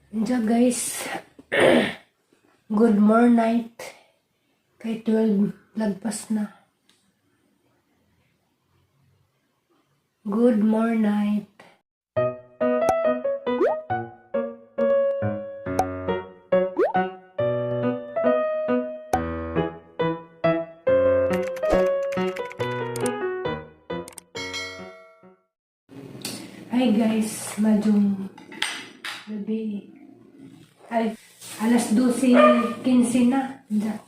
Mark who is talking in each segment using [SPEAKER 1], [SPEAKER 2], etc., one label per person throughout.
[SPEAKER 1] Diyan guys, good morning. Kay 12 lagpas na. Good morning. Hi guys, madyong gabi. Ay, alas 12:15 na. Diyan.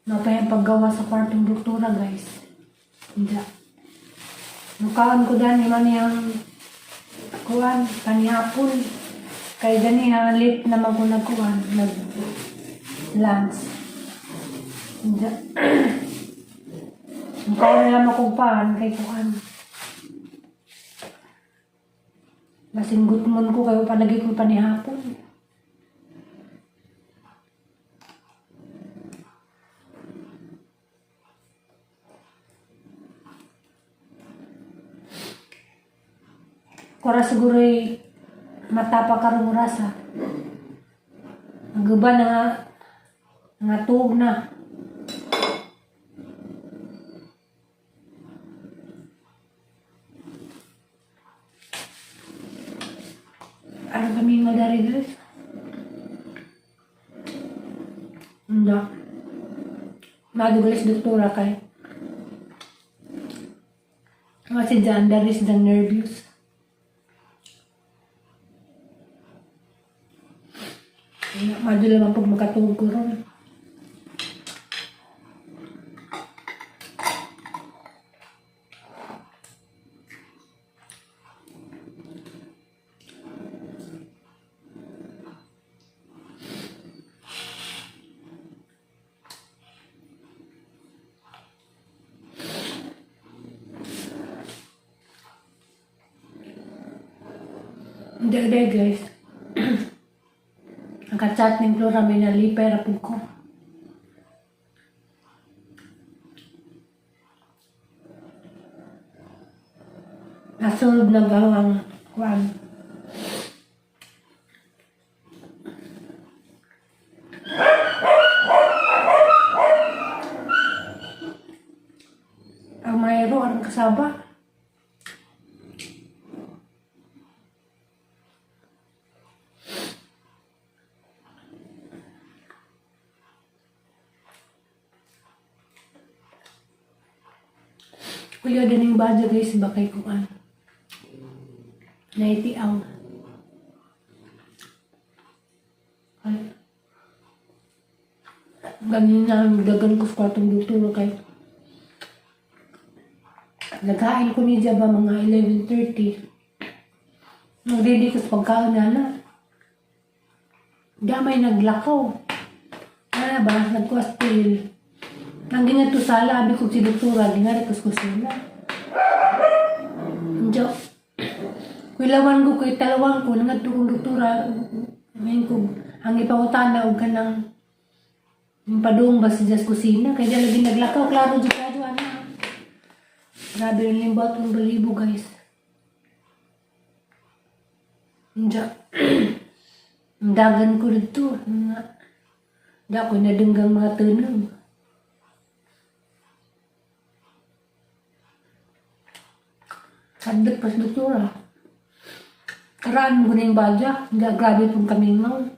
[SPEAKER 1] Pa yung paggawa sa kwartong doktora guys. Diyan. Nukaan ko dyan naman yung kuwan, kanihapon. Kaya gani late naman ko nagkuwan, nag-lunch. Diyan. Nukaan na lang akong paan kay kuwan. Masinggot mo ko kayo palagi ko panihapon. Kura siguro mata pa karong rasa. Ang guba nga tuog na. Ano kami madari guys? Hindi. Madugulis doktora kay. Kasi dyan, there is the nervous. Madula man pag makatulog ko ron. Hindi guys. Ang kachat ng Flora may nalipay rapog ko. Nasolve na ba ang kuwan? Ang mayro, ang kasaba. Kuya din yung badyo guys, bakay ko kan. Naitiaw. Ay. Ganina, dagan ko sa kwartong doktor kay. Naghain ko niya ba mga 11:30. Nag-ready ko sa pagkaon na. Damay naglakaw. Ano ba? Nagkwastil. Nang gingat to sala, abi ko si doktora, gingat ko sila. Diyo. Kuilawan ko, kay talawan ko, nangat to kong doktora. Ngayon ko, ang ipangutan na, huwag ka nang padung ba sa kusina. Kaya dyan lagi naglakaw, klaro dyan kadyo, ana. Grabe rin limbat ng balibo, guys. Diyo. Ang dagan ko dito. Diyo ako nadenggang mga tanong. Sadet pas doktora. Karaan mo na yung badya. Hindi grabe pong kami ngaw.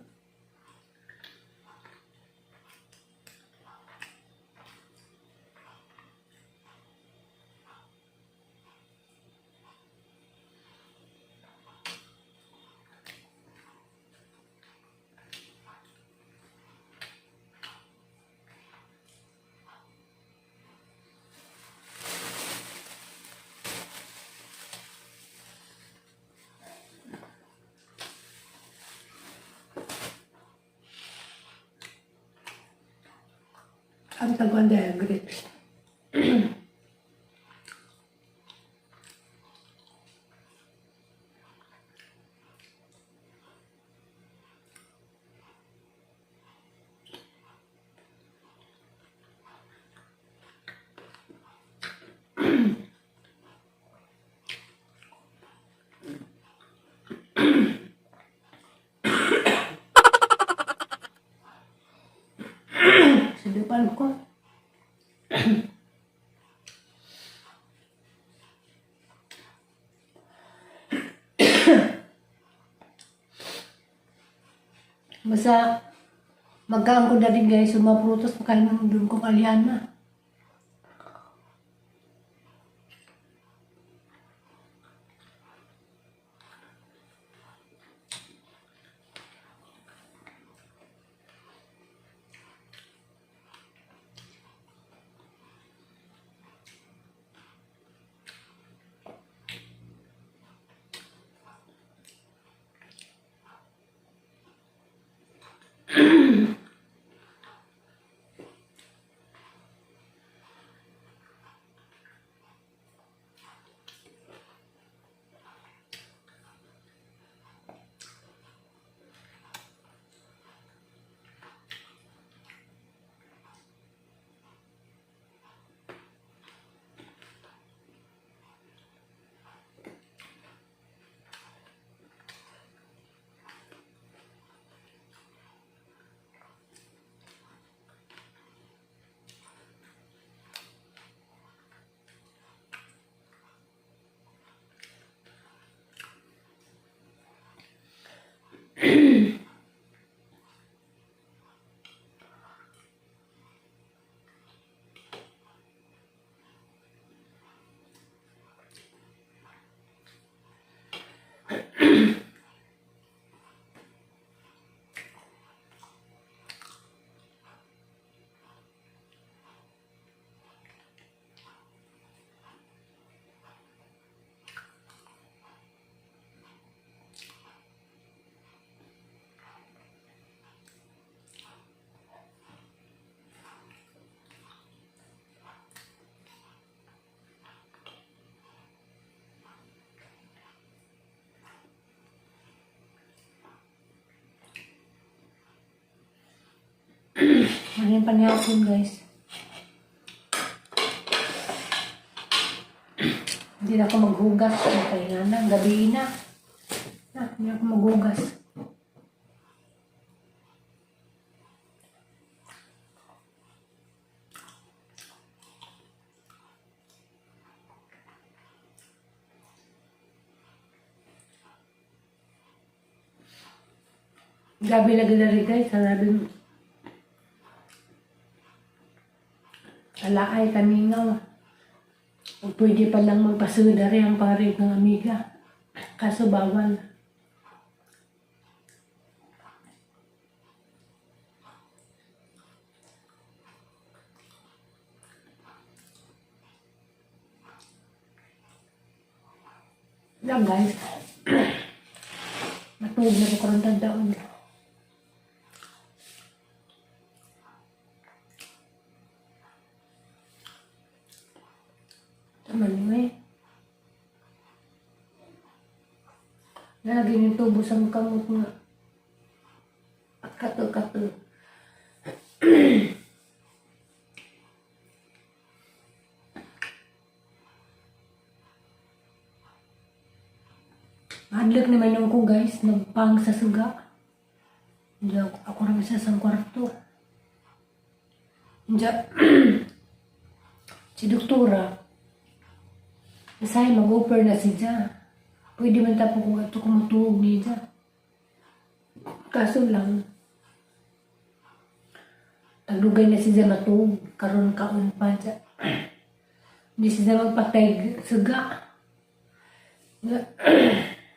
[SPEAKER 1] Ang tagwan dahil grapes. Ano ko? Basta magkaan ko na rin guys, sumaprutos pagkain mo doon kong Aliana. Ano yung panihapon guys? Hindi na ako maghugas. Kaya na, gabi na. Hindi na ako maghugas. Gabi lagi na rin guys. Sabi alaay kaningaw. Pwede pa lang magpasuda rin ang parig ng amiga. Kaso bawal. Yan guys. Matulog na ko karang tagdaon. Taman mo eh. Lagi yung tubos ang kamot nga. At kato-kato. Hadlok naman yung ko guys, nagpang sa suga. Hindi ako rin sa isang kwarto. Hindi. Si doktora, nasa'y mag-offer na siya. Pwede man tapo kung ito kumutulog niya. Kaso lang, tagdugay na siya matulog. Karoon kaon pa siya. Hindi siya magpatay suga.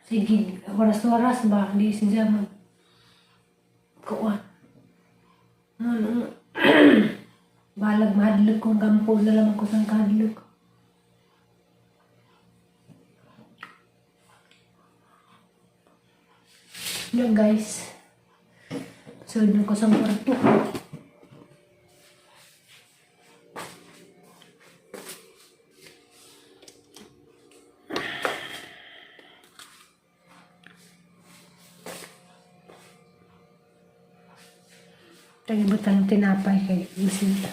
[SPEAKER 1] Sige, oras-oras ba? Hindi siya magkuhan. Balag mahadlok kung gampo na lang ako sa kahadlok. Yan guys. Sunod ko sa kwarto. Tagibutan ng tinapay kay Lucinda.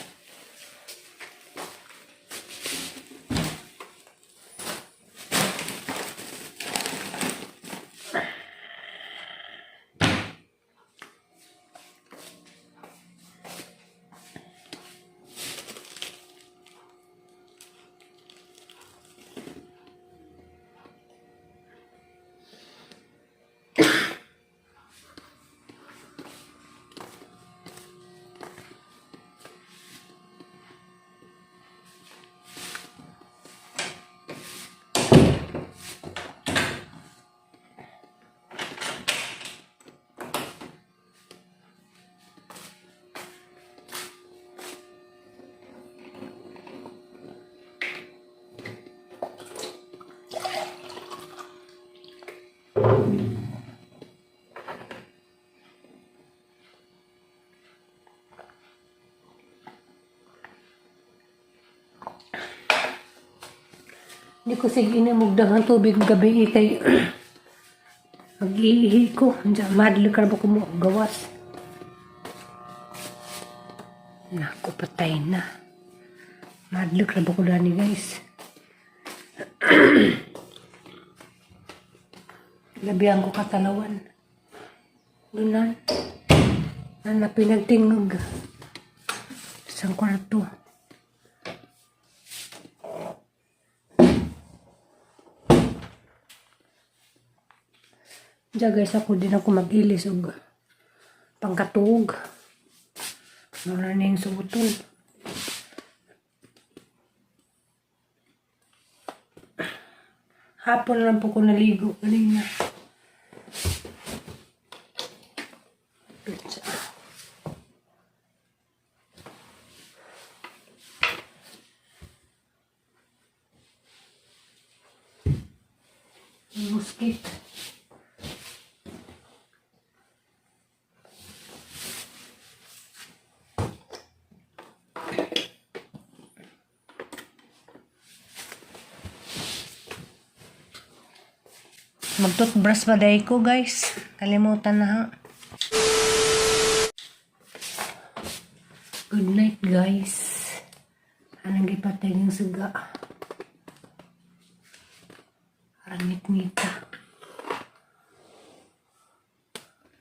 [SPEAKER 1] Hindi ko sige inamugdang ang tubig gabi kay mag-iihi ko. Diyan, madali ka ba ko mo gawas. Naku, patay na. Madali ka ba ko dani guys. Labihan ko katalawan. Dunan. Na pinagtingog. Isang kwarto. Diyan guys, ako din ako mag-ilis og pangkatuog. Wala na yung subuton. Hapon lang po ko naligo kanina. Muskit. Mag-toothbrush pa day ko guys. Kalimutan na ha. Good night guys. Anong gipatay yung suga. Rangit-ngita.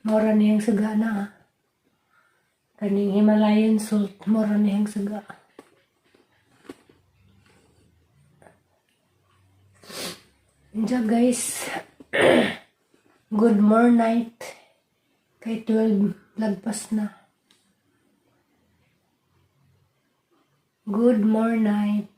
[SPEAKER 1] Mora na yung suga na ha. Kaning Himalayan salt. Mora na yung suga. Diyan guys. Good morning. Kay 12 lagpas na. Good morning.